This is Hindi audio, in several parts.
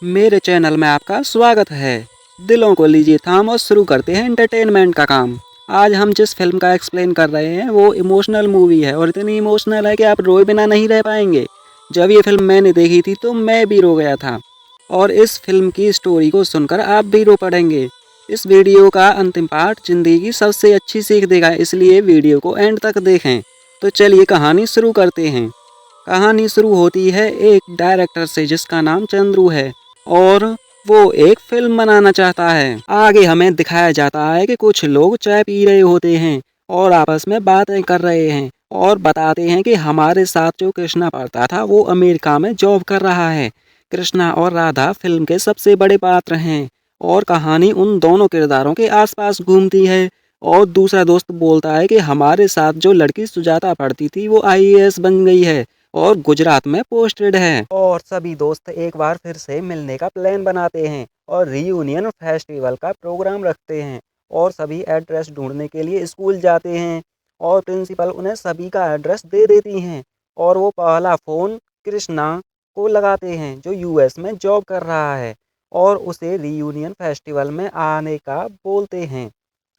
मेरे चैनल में आपका स्वागत है। दिलों को लीजिए थाम और शुरू करते हैं एंटरटेनमेंट का काम। आज हम जिस फिल्म का एक्सप्लेन कर रहे हैं वो इमोशनल मूवी है और इतनी इमोशनल है कि आप रोए बिना नहीं रह पाएंगे। जब ये फिल्म मैंने देखी थी तो मैं भी रो गया था और इस फिल्म की स्टोरी को सुनकर आप भी रो पड़ेंगे। इस वीडियो का अंतिम पार्ट जिंदगी की सबसे अच्छी सीख देगा, इसलिए वीडियो को एंड तक देखें। तो चलिए कहानी शुरू करते हैं। कहानी शुरू होती है एक डायरेक्टर से जिसका नाम चंद्रू है और वो एक फिल्म बनाना चाहता है। आगे हमें दिखाया जाता है कि कुछ लोग चाय पी रहे होते हैं और आपस में बातें कर रहे हैं और बताते हैं कि हमारे साथ जो कृष्णा पढ़ता था वो अमेरिका में जॉब कर रहा है। कृष्णा और राधा फिल्म के सबसे बड़े पात्र हैं और कहानी उन दोनों किरदारों के आसपास घूमती है। और दूसरा दोस्त बोलता है कि हमारे साथ जो लड़की सुजाता पढ़ती थी वो आईएएस बन गई है और गुजरात में पोस्टेड है। और सभी दोस्त एक बार फिर से मिलने का प्लान बनाते हैं और रीयूनियन फेस्टिवल का प्रोग्राम रखते हैं और सभी एड्रेस ढूंढने के लिए स्कूल जाते हैं और प्रिंसिपल उन्हें सभी का एड्रेस दे देती हैं और वो पहला फ़ोन कृष्णा को लगाते हैं जो यूएस में जॉब कर रहा है और उसे रीयूनियन फेस्टिवल में आने का बोलते हैं।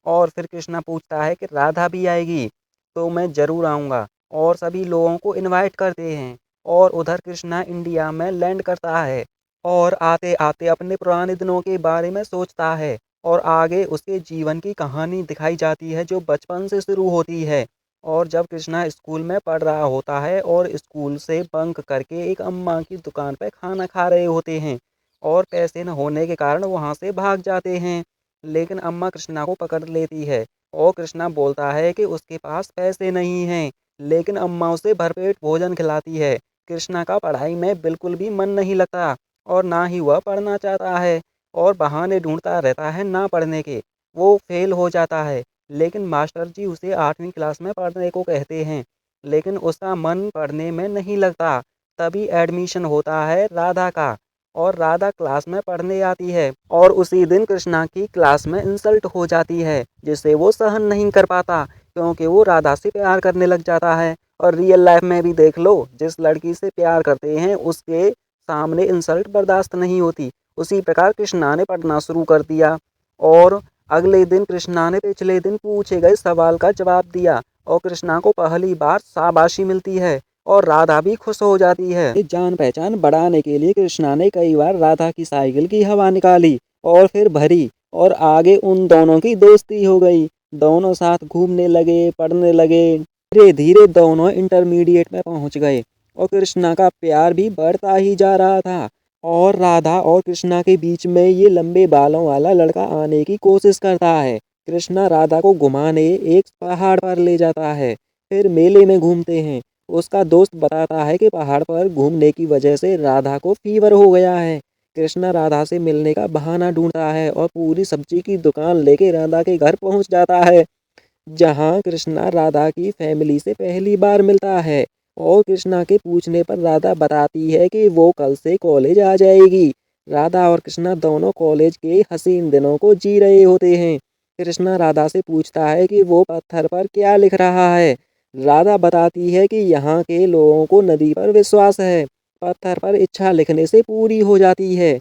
और फिर कृष्णा पूछता है कि राधा भी आएगी तो मैं ज़रूर आऊँगा और सभी लोगों को इनवाइट करते हैं। और उधर कृष्णा इंडिया में लैंड करता है और आते आते अपने पुराने दिनों के बारे में सोचता है और आगे उसके जीवन की कहानी दिखाई जाती है जो बचपन से शुरू होती है। और जब कृष्णा स्कूल में पढ़ रहा होता है और स्कूल से बंक करके एक अम्मा की दुकान पर खाना खा रहे होते हैं और पैसे न होने के कारण वहाँ से भाग जाते हैं, लेकिन अम्मा कृष्णा को पकड़ लेती है और कृष्णा बोलता है कि उसके पास पैसे नहीं हैं, लेकिन अम्मा उसे भरपेट भोजन खिलाती है। कृष्णा का पढ़ाई में बिल्कुल भी मन नहीं लगता और ना ही वह पढ़ना चाहता है और बहाने ढूंढता रहता है ना पढ़ने के। वो फेल हो जाता है, लेकिन मास्टर जी उसे 8वीं क्लास में पढ़ने को कहते हैं, लेकिन उसका मन पढ़ने में नहीं लगता। तभी एडमिशन होता है राधा का और राधा क्लास में पढ़ने आती है और उसी दिन कृष्णा की क्लास में इंसल्ट हो जाती है जिसे वो सहन नहीं कर पाता क्योंकि वो राधा से प्यार करने लग जाता है। और रियल लाइफ में भी देख लो, जिस लड़की से प्यार करते हैं उसके सामने इंसल्ट बर्दाश्त नहीं होती। उसी प्रकार कृष्णा ने पढ़ना शुरू कर दिया और अगले दिन कृष्णा ने पिछले दिन पूछे गए सवाल का जवाब दिया और कृष्णा को पहली बार शाबाशी मिलती है और राधा भी खुश हो जाती है। जान पहचान बढ़ाने के लिए कृष्णा ने कई बार राधा की साइकिल की हवा निकाली और फिर भरी और आगे उन दोनों की दोस्ती हो गई। दोनों साथ घूमने लगे, पढ़ने लगे। धीरे धीरे दोनों इंटरमीडिएट में पहुंच गए और कृष्णा का प्यार भी बढ़ता ही जा रहा था। और राधा और कृष्णा के बीच में ये लंबे बालों वाला लड़का आने की कोशिश करता है। कृष्णा राधा को घुमाने एक पहाड़ पर ले जाता है, फिर मेले में घूमते हैं। उसका दोस्त बताता है कि पहाड़ पर घूमने की वजह से राधा को फीवर हो गया है। कृष्णा राधा से मिलने का बहाना ढूंढता है और पूरी सब्जी की दुकान लेके राधा के घर पहुंच जाता है, जहां कृष्णा राधा की फैमिली से पहली बार मिलता है। और कृष्णा के पूछने पर राधा बताती है कि वो कल से कॉलेज आ जाएगी। राधा और कृष्णा दोनों कॉलेज के हसीन दिनों को जी रहे होते हैं। कृष्णा राधा से पूछता है कि वो पत्थर पर क्या लिख रहा है। राधा बताती है कि यहाँ के लोगों को नदी पर विश्वास है, पत्थर पर इच्छा लिखने से पूरी हो जाती है।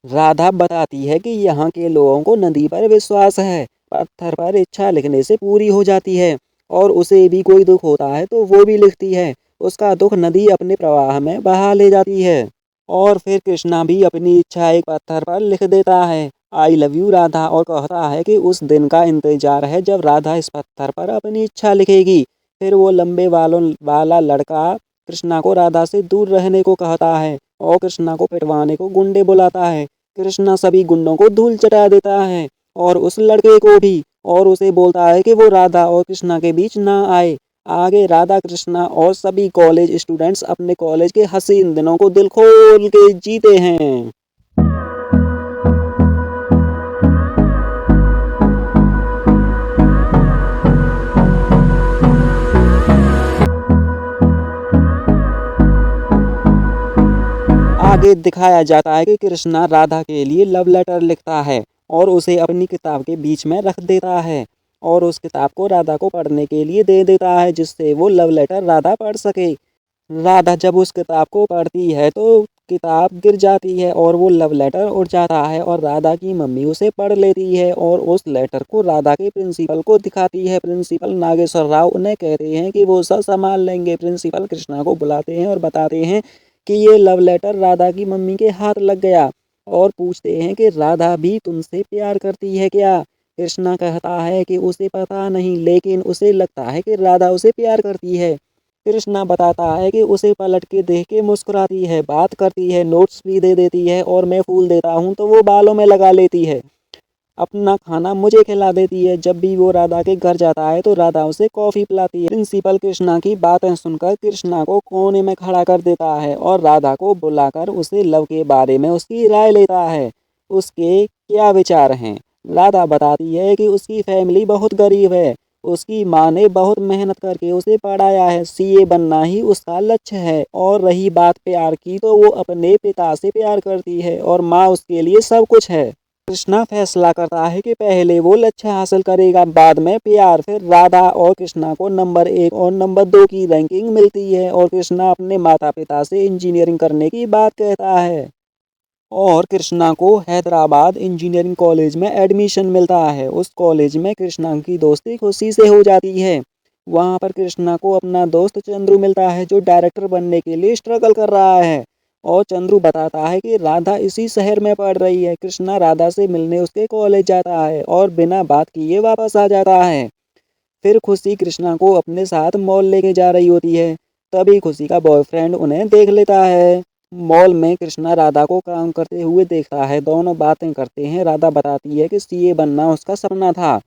राधा बताती है कि यहाँ के लोगों को नदी पर विश्वास है, पत्थर पर इच्छा लिखने से पूरी हो जाती है। और उसे भी कोई दुख होता है तो वो भी लिखती है। उसका दुख नदी अपने प्रवाह में बहा ले जाती है और फिर कृष्णा भी अपनी इच्छा एक पत्थर पर लिख देता है, आई लव यू राधा, और कहता है कि उस दिन का इंतजार है जब राधा इस पत्थर पर अपनी इच्छा लिखेगी। फिर वो लंबे बालों वाला लड़का कृष्णा को राधा से दूर रहने को कहता है और कृष्णा को पिटवाने को गुंडे बुलाता है। कृष्णा सभी गुंडों को धूल चटा देता है और उस लड़के को भी, और उसे बोलता है कि वो राधा और कृष्णा के बीच ना आए। आगे राधा कृष्णा और सभी कॉलेज स्टूडेंट्स अपने कॉलेज के हसीन दिनों को दिल खोल के जीते हैं। आगे दिखाया जाता है कि कृष्णा राधा के लिए लव लेटर लिखता है और उसे अपनी किताब के बीच में रख देता है और उस किताब को राधा को पढ़ने के लिए दे देता है जिससे वो लव लेटर राधा पढ़ सके। राधा जब उस किताब को पढ़ती है तो किताब गिर जाती है और वो लव लेटर उड़ जाता है और राधा की मम्मी उसे पढ़ लेती है और उस लेटर को राधा के प्रिंसिपल को दिखाती है। प्रिंसिपल नागेश्वर राव उन्हें कहते हैं कि वो सब संभाल लेंगे। प्रिंसिपल कृष्णा को बुलाते हैं और बताते हैं कि ये लव लेटर राधा की मम्मी के हाथ लग गया और पूछते हैं कि राधा भी तुमसे प्यार करती है क्या। कृष्णा कहता है कि उसे पता नहीं, लेकिन उसे लगता है कि राधा उसे प्यार करती है। कृष्णा बताता है कि उसे पलट के देख के मुस्कुराती है, बात करती है, नोट्स भी दे देती है और मैं फूल देता हूँ तो वो बालों में लगा लेती है। अपना खाना मुझे खिला देती है। जब भी वो राधा के घर जाता है तो राधा उसे कॉफी पिलाती है। प्रिंसिपल कृष्णा की बातें सुनकर कृष्णा को कोने में खड़ा कर देता है और राधा को बुलाकर उसे लव के बारे में उसकी राय लेता है, उसके क्या विचार हैं। राधा बताती है कि उसकी फैमिली बहुत गरीब है, उसकी माँ ने बहुत मेहनत करके उसे पढ़ाया है, सीए बनना ही उसका लक्ष्य है। और रही बात प्यार की तो वो अपने पिता से प्यार करती है और माँ उसके लिए सब कुछ है। कृष्णा फैसला करता है कि पहले वो लक्ष्य हासिल करेगा, बाद में प्यार। फिर राधा और कृष्णा को नंबर 1 और नंबर 2 की रैंकिंग मिलती है और कृष्णा अपने माता पिता से इंजीनियरिंग करने की बात कहता है और कृष्णा को हैदराबाद इंजीनियरिंग कॉलेज में एडमिशन मिलता है। उस कॉलेज में कृष्णा की दोस्ती खुशी से हो जाती है। वहाँ पर कृष्णा को अपना दोस्त चंद्रू मिलता है जो डायरेक्टर बनने के लिए स्ट्रगल कर रहा है और चंद्रू बताता है कि राधा इसी शहर में पढ़ रही है। कृष्णा राधा से मिलने उसके कॉलेज जाता है और बिना बात किए वापस आ जाता है। फिर खुशी कृष्णा को अपने साथ मॉल लेके जा रही होती है, तभी खुशी का बॉयफ्रेंड उन्हें देख लेता है। मॉल में कृष्णा राधा को काम करते हुए देखता है, दोनों बातें करते हैं। राधा बताती है कि सीए बनना उसका सपना था,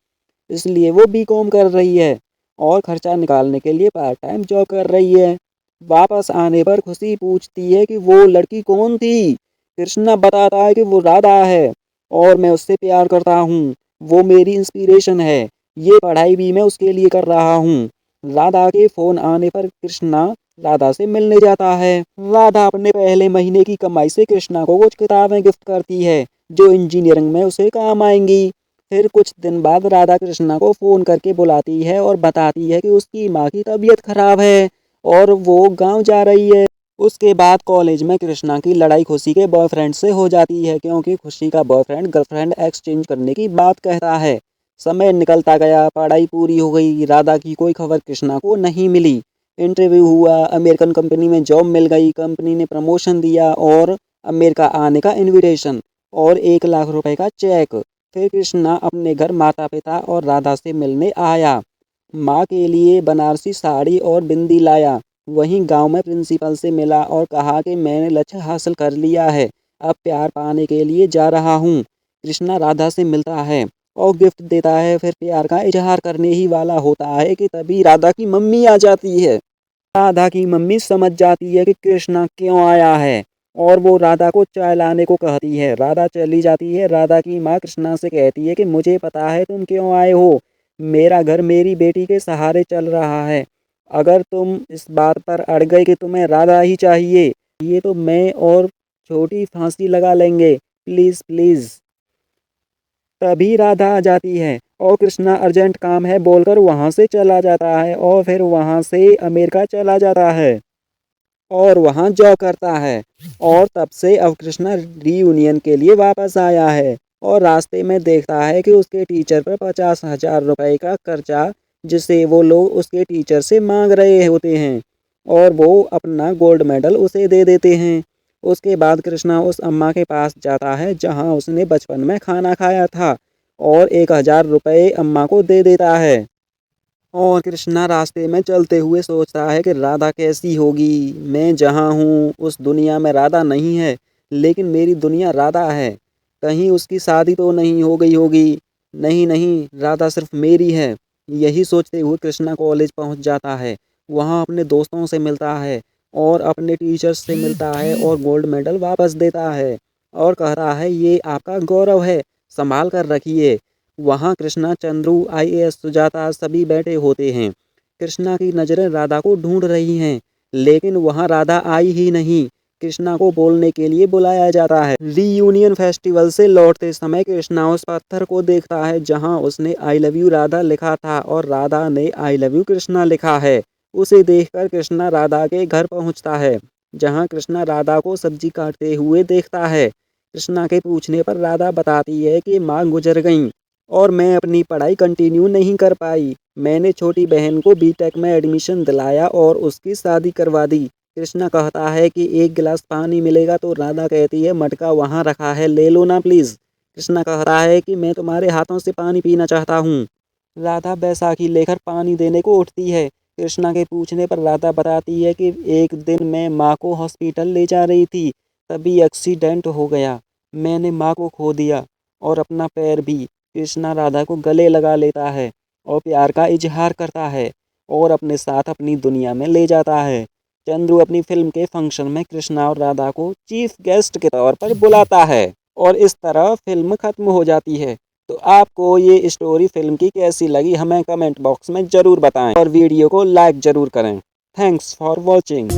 इसलिए वो बीकॉम कर रही है और खर्चा निकालने के लिए पार्ट टाइम जॉब कर रही है। वापस आने पर खुशी पूछती है कि वो लड़की कौन थी। कृष्णा बताता है कि वो राधा है और मैं उससे प्यार करता हूँ, वो मेरी इंस्पिरेशन है, ये पढ़ाई भी मैं उसके लिए कर रहा हूँ। राधा के फोन आने पर कृष्णा राधा से मिलने जाता है। राधा अपने पहले महीने की कमाई से कृष्णा को कुछ किताबें गिफ्ट करती है जो इंजीनियरिंग में उसे काम आएंगी। फिर कुछ दिन बाद राधा कृष्णा को फोन करके बुलाती है और बताती है कि उसकी माँ की तबीयत खराब है और वो गांव जा रही है। उसके बाद कॉलेज में कृष्णा की लड़ाई खुशी के बॉयफ्रेंड से हो जाती है, क्योंकि खुशी का बॉयफ्रेंड गर्लफ्रेंड एक्सचेंज करने की बात कहता है। समय निकलता गया, पढ़ाई पूरी हो गई, राधा की कोई खबर कृष्णा को नहीं मिली। इंटरव्यू हुआ, अमेरिकन कंपनी में जॉब मिल गई, कंपनी ने प्रमोशन दिया और अमेरिका आने का इनविटेशन और 1 लाख रुपए का चेक। फिर कृष्णा अपने घर माता पिता और राधा से मिलने आया, माँ के लिए बनारसी साड़ी और बिंदी लाया। वहीं गांव में प्रिंसिपल से मिला और कहा कि मैंने लक्ष्य हासिल कर लिया है, अब प्यार पाने के लिए जा रहा हूँ। कृष्णा राधा से मिलता है और गिफ्ट देता है, फिर प्यार का इजहार करने ही वाला होता है कि तभी राधा की मम्मी आ जाती है। राधा की मम्मी समझ जाती है कि कृष्णा क्यों आया है और वो राधा को चाय लाने को कहती है। राधा चली जाती है। राधा की माँ कृष्णा से कहती है कि मुझे पता है तुम क्यों आए हो, मेरा घर मेरी बेटी के सहारे चल रहा है। अगर तुम इस बात पर अड़ गए कि तुम्हें राधा ही चाहिए, ये तो मैं और छोटी फांसी लगा लेंगे, प्लीज़ प्लीज़। तभी राधा आ जाती है और कृष्णा अर्जेंट काम है बोलकर वहाँ से चला जाता है और फिर वहाँ से अमेरिका चला जाता है और वहाँ जॉब करता है। और तब से अब कृष्णा रीयूनियन के लिए वापस आया है और रास्ते में देखता है कि उसके टीचर पर 50,000 रुपए का कर्जा जिसे वो लोग उसके टीचर से मांग रहे होते हैं और वो अपना गोल्ड मेडल उसे दे देते हैं। उसके बाद कृष्णा उस अम्मा के पास जाता है जहाँ उसने बचपन में खाना खाया था और 1,000 रुपए अम्मा को दे देता है। और कृष्णा रास्ते में चलते हुए सोचता है कि राधा कैसी होगी, मैं जहाँ हूँ उस दुनिया में राधा नहीं है, लेकिन मेरी दुनिया राधा है, कहीं उसकी शादी तो नहीं हो गई होगी, नहीं नहीं राधा सिर्फ मेरी है। यही सोचते हुए कृष्णा कॉलेज पहुँच जाता है, वहाँ अपने दोस्तों से मिलता है और अपने टीचर्स से मिलता है और गोल्ड मेडल वापस देता है और कहता है ये आपका गौरव है, संभाल कर रखिए। वहाँ कृष्णा, चंद्रू, आईएएस सुजाता सभी बैठे होते हैं। कृष्णा की नज़रें राधा को ढूंढ रही हैं, लेकिन वहाँ राधा आई ही नहीं। कृष्णा को बोलने के लिए बुलाया जाता है। रीयूनियन फेस्टिवल से लौटते समय कृष्णा उस पत्थर को देखता है जहाँ उसने आई लव यू राधा लिखा था और राधा ने आई लव यू कृष्णा लिखा है। उसे देखकर कृष्णा राधा के घर पहुँचता है। जहाँ कृष्णा राधा को सब्जी काटते हुए देखता है। कृष्णा के पूछने पर राधा बताती है कि माँ गुजर गईं और मैं अपनी पढ़ाई कंटिन्यू नहीं कर पाई। मैंने छोटी बहन को बीटेक में एडमिशन दिलाया और उसकी शादी करवा दी। कृष्णा कहता है कि एक गिलास पानी मिलेगा तो राधा कहती है मटका वहाँ रखा है, ले लो ना प्लीज़। कृष्णा कहता है कि मैं तुम्हारे हाथों से पानी पीना चाहता हूँ। राधा बैसाखी लेकर पानी देने को उठती है। कृष्णा के पूछने पर राधा बताती है कि एक दिन मैं माँ को हॉस्पिटल ले जा रही थी, तभी एक्सीडेंट हो गया। मैंने माँ को खो दिया और अपना पैर भी। कृष्णा राधा को गले लगा लेता है और प्यार का इजहार करता है और अपने साथ अपनी दुनिया में ले जाता है। चंद्रू अपनी फिल्म के फंक्शन में कृष्णा और राधा को चीफ गेस्ट के तौर पर बुलाता है और इस तरह फिल्म खत्म हो जाती है। तो आपको ये स्टोरी फिल्म की कैसी लगी हमें कमेंट बॉक्स में ज़रूर बताएं और वीडियो को लाइक ज़रूर करें। Thanks for watching.